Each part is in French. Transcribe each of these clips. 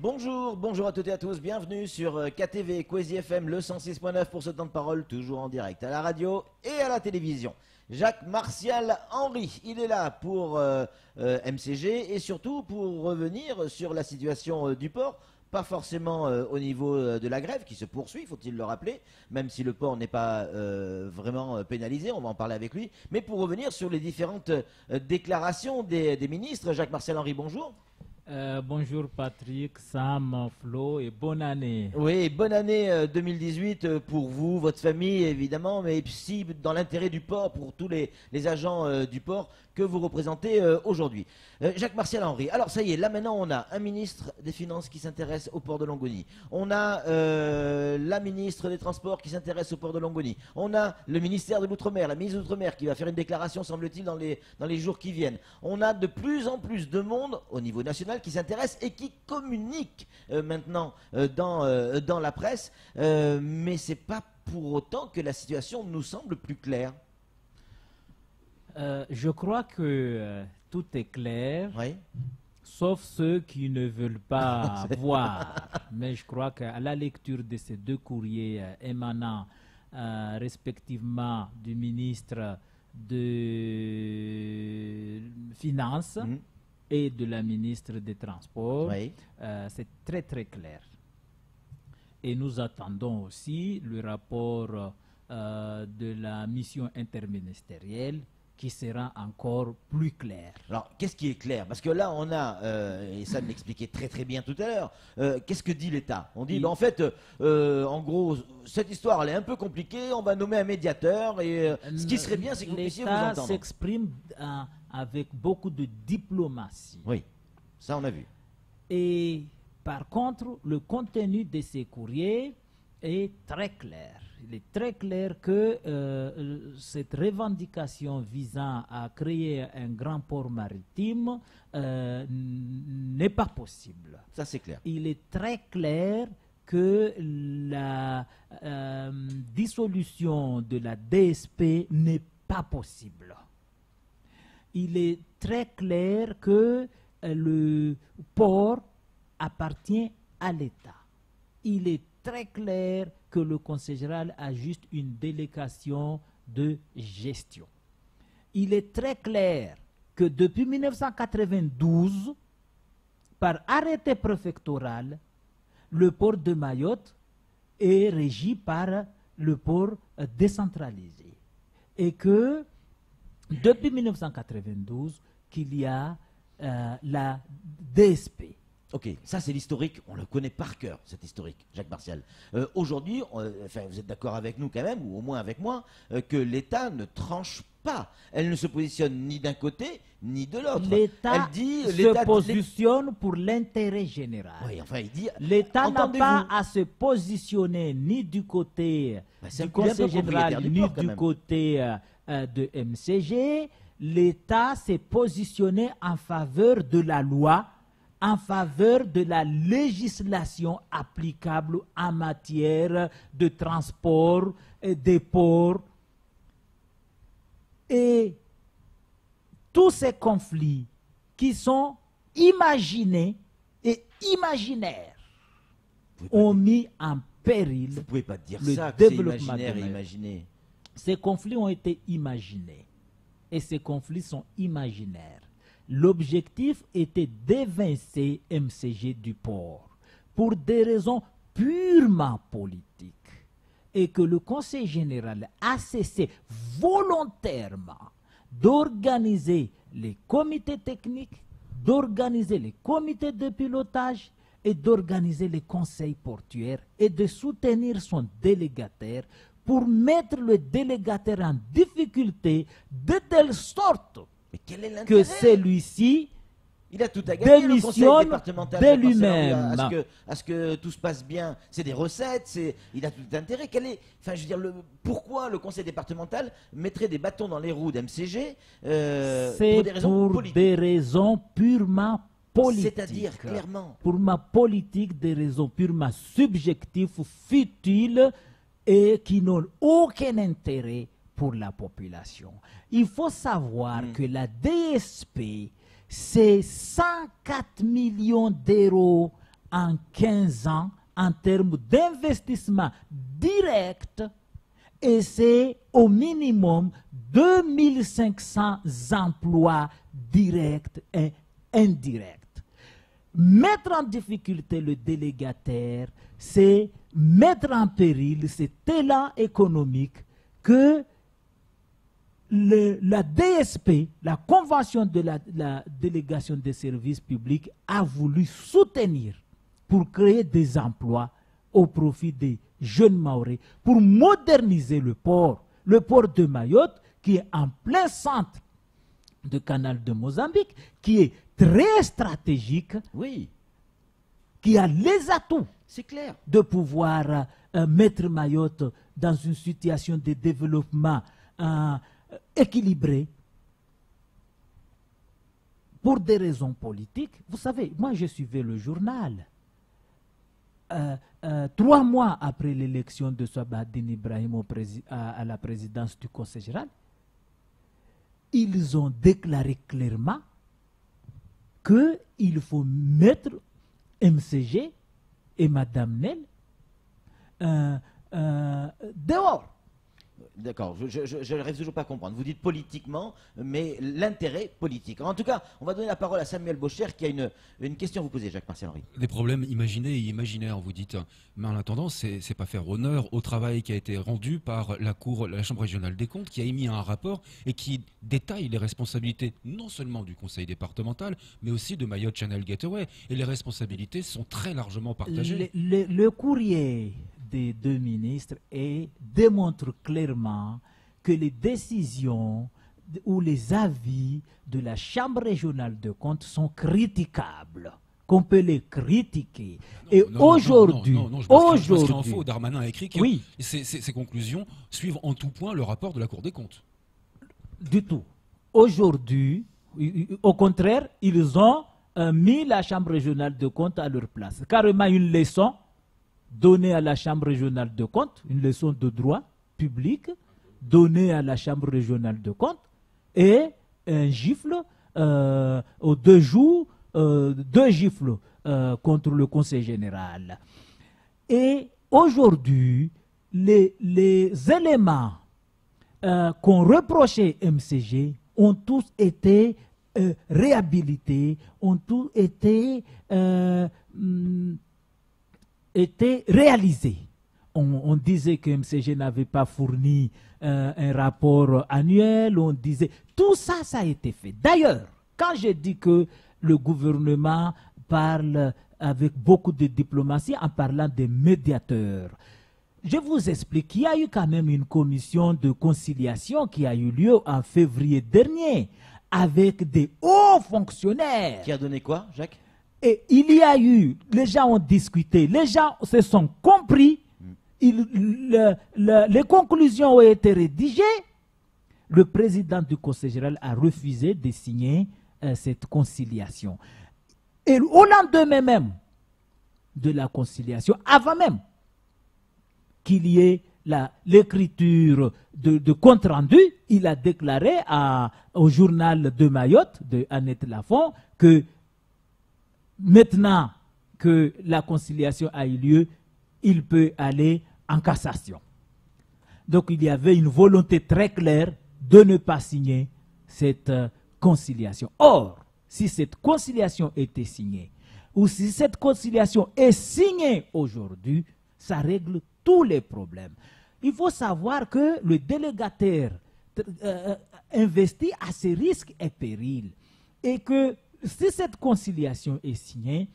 Bonjour, bonjour à toutes et à tous, bienvenue sur KTV, Kwezi FM, le 106.9 pour ce temps de parole, toujours en direct à la radio et à la télévision. Jacques Martial Henry, il est là pour MCG et surtout pour revenir sur la situation du port. Pas forcément au niveau de la grève qui se poursuit, faut-il le rappeler, même si le port n'est pas vraiment pénalisé, on va en parler avec lui, mais pour revenir sur les différentes déclarations des ministres. Jacques Martial Henry, bonjour. Bonjour Patrick, Sam, Flo et bonne année. Oui, bonne année 2018 pour vous, votre famille évidemment, mais aussi dans l'intérêt du port, pour tous les agents du port que vous représentez aujourd'hui. Jacques Martial Henry, alors ça y est, là maintenant on a un ministre des Finances qui s'intéresse au port de Longoni. On a la ministre des Transports qui s'intéresse au port de Longoni. On a le ministère de l'Outre-mer, la ministre de l'Outre-mer qui va faire une déclaration, semble-t-il, dans les jours qui viennent. On a de plus en plus de monde au niveau national qui s'intéresse et qui communique maintenant dans la presse. Mais ce n'est pas pour autant que la situation nous semble plus claire. Je crois que tout est clair, Oui. sauf ceux qui ne veulent pas voir. Mais je crois qu'à la lecture de ces deux courriers émanant respectivement du ministre des Finances et de la ministre des Transports, Oui. c'est très très clair. Et nous attendons aussi le rapport de la mission interministérielle qui sera encore plus clair. Alors, qu'est-ce qui est clair? Parce que là, on a, et ça me l'expliquait très très bien tout à l'heure, qu'est-ce que dit l'État? On dit, en fait, en gros, cette histoire, elle est un peu compliquée, on va nommer un médiateur, et ce qui serait bien, c'est que vous puissiez vous entendre. L'État s'exprime avec beaucoup de diplomatie. Oui, ça on a vu. Et par contre, le contenu de ces courriers est très clair. Il est très clair que cette revendication visant à créer un grand port maritime n'est pas possible. Ça c'est clair. Il est très clair que la dissolution de la DSP n'est pas possible. Il est très clair que le port appartient à l'État. Il est très clair que le Conseil général a juste une délégation de gestion. Il est très clair que depuis 1992, par arrêté préfectoral, le port de Mayotte est régi par le port décentralisé. Et que depuis 1992, qu'il y a la DSP. Ok, ça c'est l'historique, on le connaît par cœur, cet historique, Jacques Martial. Aujourd'hui, vous êtes d'accord avec nous quand même, ou au moins avec moi, que l'État ne tranche pas. Elle ne se positionne ni d'un côté, ni de l'autre. L'État se positionne pour l'intérêt général. Oui, enfin, il dit... L'État n'a pas à se positionner ni du côté du Conseil général, ni du côté de MCG. L'État s'est positionné en faveur de la loi, en faveur de la législation applicable en matière de transport et des ports. Et tous ces conflits qui sont imaginés et imaginaires ont mis en péril vous pouvez pas dire le ça, que c'est développement imaginaire de et imaginé. Ces conflits ont été imaginés et ces conflits sont imaginaires. L'objectif était d'évincer MCG du port pour des raisons purement politiques et que le Conseil général a cessé volontairement d'organiser les comités techniques, d'organiser les comités de pilotage et d'organiser les conseils portuaires et de soutenir son délégataire pour mettre le délégataire en difficulté de telle sorte que celui-ci il a tout à gagner, le conseil départemental de lui-même. À ce que tout se passe bien, c'est des recettes, il a tout intérêt. Pourquoi le conseil départemental mettrait des bâtons dans les roues d'MCG c'est pour des raisons purement politiques. C'est-à-dire, clairement. Pour ma politique, des raisons purement subjectives, futiles et qui n'ont aucun intérêt pour la population. Il faut savoir que la DSP, c'est 104 millions d'euros en 15 ans en termes d'investissement direct, et c'est au minimum 2500 emplois directs et indirects. Mettre en difficulté le délégataire, c'est mettre en péril cet élan économique que la DSP, la Convention de la délégation des services publics, a voulu soutenir pour créer des emplois au profit des jeunes Mahorais, pour moderniser le port de Mayotte, qui est en plein centre du canal de Mozambique, qui est très stratégique, Oui, qui a les atouts c'est clair. de pouvoir mettre Mayotte dans une situation de développement équilibré. Pour des raisons politiques, vous savez, moi je suivais le journal. 3 mois après l'élection de Sabahattin Ibrahim à la présidence du Conseil général, ils ont déclaré clairement qu'il faut mettre MCG et Madame Nel dehors. D'accord, je n'arrive toujours pas à comprendre. Vous dites politiquement, mais l'intérêt politique. En tout cas, on va donner la parole à Samuel Bocher qui a une question à vous poser, Jacques-Martial Henry. Des problèmes imaginés et imaginaires, vous dites. Mais en attendant, c'est pas faire honneur au travail qui a été rendu par la Chambre régionale des comptes, qui a émis un rapport et qui détaille les responsabilités non seulement du conseil départemental, mais aussi de Mayotte Channel Gateway. Et les responsabilités sont très largement partagées. Le courrier des 2 ministres démontre clairement que les décisions ou les avis de la Chambre régionale de comptes sont critiquables, qu'on peut les critiquer. Et aujourd'hui, je pense qu'il en faut. Darmanin a écrit que oui, ces conclusions suivent en tout point le rapport de la Cour des comptes. Du tout. Aujourd'hui, au contraire, ils ont mis la Chambre régionale de comptes à leur place. Carrément une leçon donnée à la Chambre régionale de comptes, une leçon de droit public donnée à la Chambre régionale de comptes, et un gifle aux 2 jours, 2 gifles contre le Conseil général. Et aujourd'hui, les éléments qu'on reprochait MCG ont tous été réhabilités, ont tous été réalisés. On disait que MCG n'avait pas fourni un rapport annuel, on disait... Tout ça, ça a été fait. D'ailleurs, quand j'ai dit que le gouvernement parle avec beaucoup de diplomatie en parlant des médiateurs, je vous explique qu'il y a eu quand même une commission de conciliation qui a eu lieu en février dernier avec des hauts fonctionnaires. Qui a donné quoi, Jacques? Et il y a eu, les gens ont discuté, les gens se sont compris, les conclusions ont été rédigées. Le président du Conseil général a refusé de signer cette conciliation. Et au lendemain même de la conciliation, avant même qu'il y ait l'écriture de compte rendu, il a déclaré au journal de Mayotte, de Annette Lafont, que maintenant que la conciliation a eu lieu, il peut aller en cassation. Donc il y avait une volonté très claire de ne pas signer cette conciliation. Or, si cette conciliation était signée, ou si cette conciliation est signée aujourd'hui, ça règle tous les problèmes. Il faut savoir que le délégataire investit à ses risques et périls, et que si cette conciliation est signée,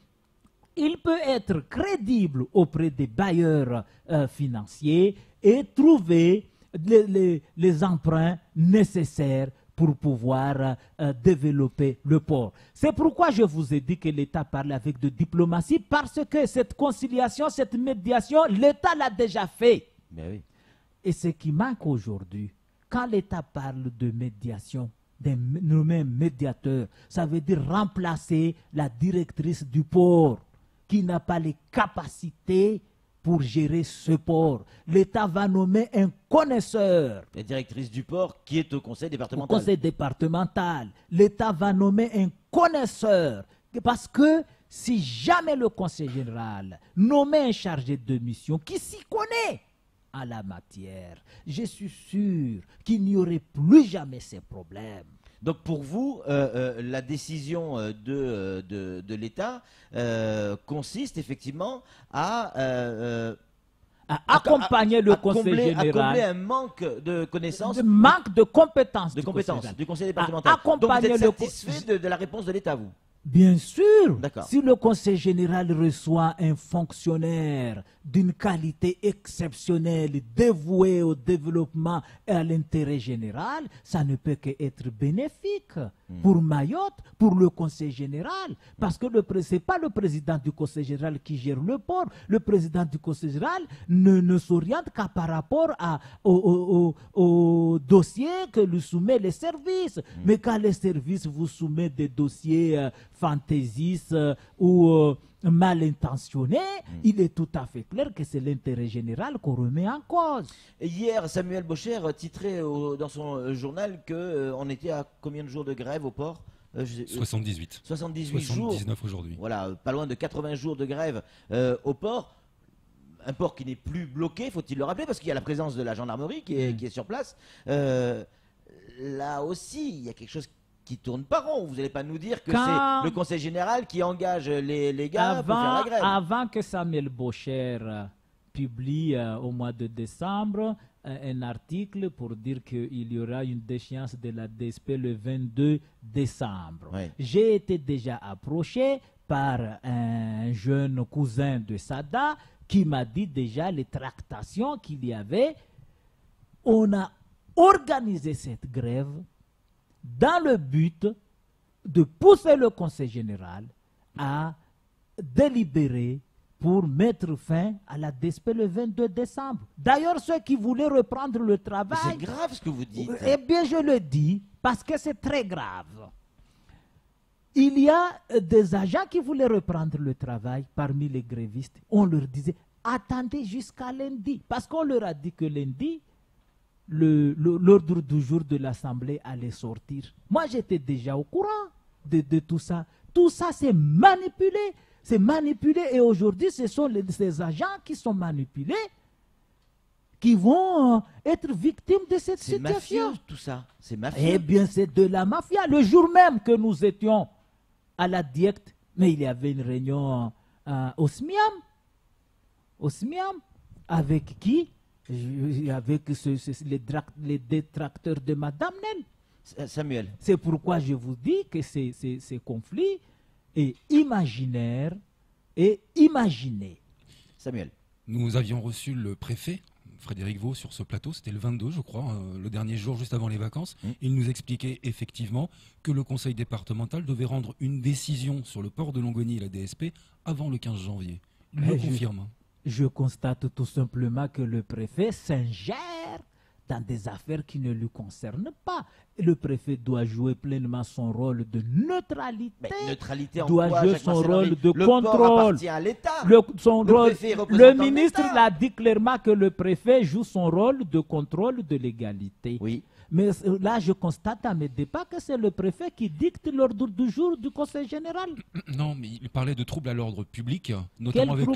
il peut être crédible auprès des bailleurs financiers et trouver les emprunts nécessaires pour pouvoir développer le port. C'est pourquoi je vous ai dit que l'État parle avec de diplomatie, parce que cette conciliation, cette médiation, l'État l'a déjà fait. Ben oui. Et ce qui manque aujourd'hui, quand l'État parle de médiation, de nommer un médiateur, ça veut dire remplacer la directrice du port qui n'a pas les capacités pour gérer ce port. L'État va nommer un connaisseur. La directrice du port qui est au conseil Au départemental. conseil départemental. L'État va nommer un connaisseur. Parce que si jamais le conseil général nommait un chargé de mission qui s'y connaît à la matière, je suis sûr qu'il n'y aurait plus jamais ces problèmes. Donc pour vous, la décision de l'État consiste effectivement à Accompagner le à conseil combler général. un manque de connaissances, De manque de compétences, de du compétences conseil du conseil général. départemental. Donc vous Accompagner êtes le satisfait de la réponse de l'État, vous? Bien sûr, D'accord. si le conseil général reçoit un fonctionnaire d'une qualité exceptionnelle, dévoué au développement et à l'intérêt général, ça ne peut qu'être bénéfique pour Mayotte, pour le conseil général. Parce que ce n'est pas le président du conseil général qui gère le port. Le président du conseil général ne s'oriente qu'à par rapport au dossier que lui soumet les services. Mais quand les services vous soumettent des dossiers fantaisistes ou mal intentionnés, il est tout à fait clair que c'est l'intérêt général qu'on remet en cause. Hier, Samuel Bocher titrait dans son journal qu'on était à combien de jours de grève au port? 78. 78 jours. 79 aujourd'hui. Voilà, pas loin de 80 jours de grève au port. Un port qui n'est plus bloqué, faut-il le rappeler, parce qu'il y a la présence de la gendarmerie qui est sur place. Là aussi, il y a quelque chose qui tourne pas rond. Vous n'allez pas nous dire que c'est le conseil général qui engage les gars pour faire la grève. Avant que Samuel Bocher publie au mois de décembre un article pour dire qu'il y aura une déchéance de la DSP le 22 décembre. Ouais. J'ai été déjà approché par un jeune cousin de Sada qui m'a dit déjà les tractations qu'il y avait. On a organisé cette grève dans le but de pousser le conseil général à délibérer pour mettre fin à la DSP le 22 décembre. D'ailleurs, ceux qui voulaient reprendre le travail... C'est grave ce que vous dites. Eh bien, je le dis parce que c'est très grave. Il y a des agents qui voulaient reprendre le travail parmi les grévistes. On leur disait, attendez jusqu'à lundi. Parce qu'on leur a dit que lundi, l'ordre du jour de l'Assemblée allait sortir. Moi, j'étais déjà au courant de tout ça. Tout ça, c'est manipulé. C'est manipulé. Et aujourd'hui, ce sont ces agents qui sont manipulés qui vont être victimes de cette C'est situation. mafieux, tout ça. C'est mafieux. Eh bien, c'est de la mafia. Le jour même que nous étions à la DIECT, mais il y avait une réunion au SMIAM. Au SMIAM. Avec qui? Avec les détracteurs de Madame Nel. Samuel. C'est pourquoi je vous dis que ces conflits est imaginaire et imaginé. Samuel. Nous avions reçu le préfet, Frédéric Vaux, sur ce plateau, c'était le 22 je crois, le dernier jour juste avant les vacances. Il nous expliquait effectivement que le conseil départemental devait rendre une décision sur le port de Longoni et la DSP avant le 15 janvier. Il le confirme. Je constate tout simplement que le préfet s'ingère dans des affaires qui ne lui concernent pas. Le préfet doit jouer pleinement son rôle de neutralité. Mais neutralité en doit quoi, jouer Jacques son Marcel rôle Henry? de Le contrôle. port appartient à l'État. Le ministre l'a dit clairement que le préfet joue son rôle de contrôle de l'égalité. Oui. Mais là, je constate à mes dépens que c'est le préfet qui dicte l'ordre du jour du conseil général. Non, mais il parlait de troubles à l'ordre public, notamment avec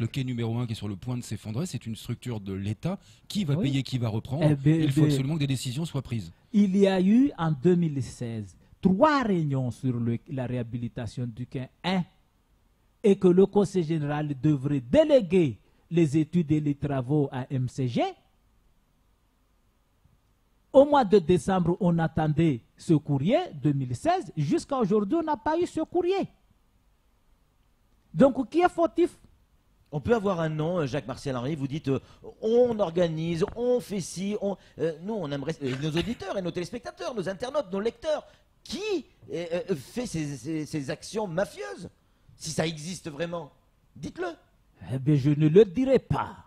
le quai numéro 1 qui est sur le point de s'effondrer. C'est une structure de l'État. Qui va payer, qui va reprendre? Il faut absolument que des décisions soient prises. Il y a eu en 2016 3 réunions sur la réhabilitation du quai 1 et que le conseil général devrait déléguer les études et les travaux à MCG. Au mois de décembre, on attendait ce courrier, 2016. Jusqu'à aujourd'hui, on n'a pas eu ce courrier. Donc, qui est fautif? On peut avoir un nom, Jacques Marcel Henry, vous dites on organise, on fait ci, nous on aimerait, nos auditeurs et nos téléspectateurs, nos internautes, nos lecteurs, qui fait ces actions mafieuses? Si ça existe vraiment, dites-le. Eh bien, je ne le dirai pas.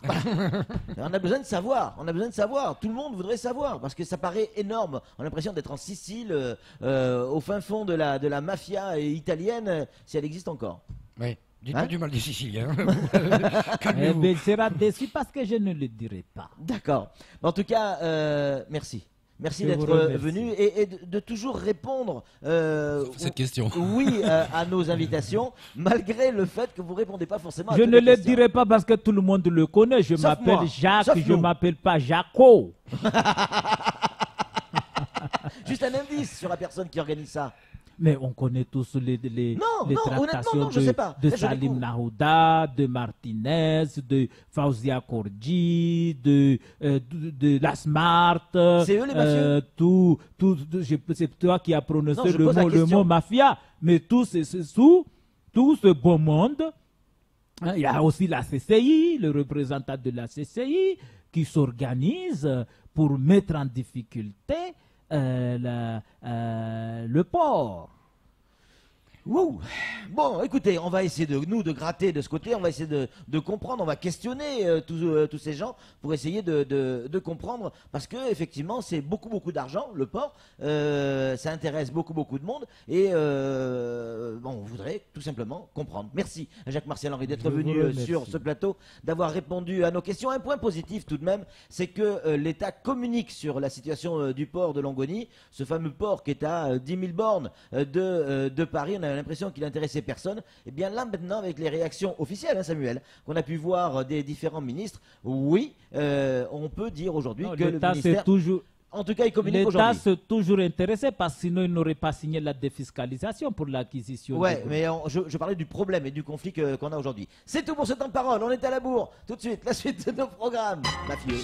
On a besoin de savoir, tout le monde voudrait savoir, parce que ça paraît énorme. On a l'impression d'être en Sicile, au fin fond de la mafia italienne, si elle existe encore. Oui, dites pas du mal des Siciliens. Eh bien, il sera déçu parce que je ne le dirai pas. D'accord. En tout cas, merci. Merci Je d'être vous remercie. venu et de toujours répondre Cette question. oui à nos invitations, malgré le fait que vous répondez pas forcément à Je toutes ne les le questions. dirai pas parce que tout le monde le connaît. Je Sauf m'appelle moi. Jacques, Sauf je nous. m'appelle pas Jaco. Juste un indice sur la personne qui organise ça. Mais on connaît tous les Non, honnêtement, tractations non, je sais pas. de Là, je Salim découvre. Naouda, de Martinez, de Fauzia Korji, de la Smart. C'est eux, les mafieux C'est toi qui as prononcé Non, je pose la le question. mot mafia. Mais tout ce beau monde, hein, il y a aussi la CCI, le représentant de la CCI, qui s'organise pour mettre en difficulté le port. Wouh. Bon, écoutez, on va essayer de gratter de ce côté, on va essayer de comprendre, on va questionner tous ces gens pour essayer de comprendre, parce que effectivement c'est beaucoup d'argent, le port, ça intéresse beaucoup de monde, et bon, on voudrait tout simplement comprendre. Merci à Jacques-Martial Henry d'être Je vous venu remercie. sur ce plateau, d'avoir répondu à nos questions. Un point positif tout de même, c'est que l'État communique sur la situation du port de Longoni, ce fameux port qui est à 10 000 bornes de Paris. On a l'impression qu'il intéressait personne. Et bien là maintenant, avec les réactions officielles, hein, Samuel, qu'on a pu voir des différents ministres, oui, on peut dire aujourd'hui Non, que le l'État ministère, s'est toujours, en tout cas, il communique l'État aujourd'hui. s'est toujours intéressé parce que sinon il n'aurait pas signé la défiscalisation pour l'acquisition. Ouais, du- mais je parlais du problème et du conflit qu'on a aujourd'hui. C'est tout pour ce temps de parole. On est à la bourre. Tout de suite, la suite de nos programmes. Mafieux.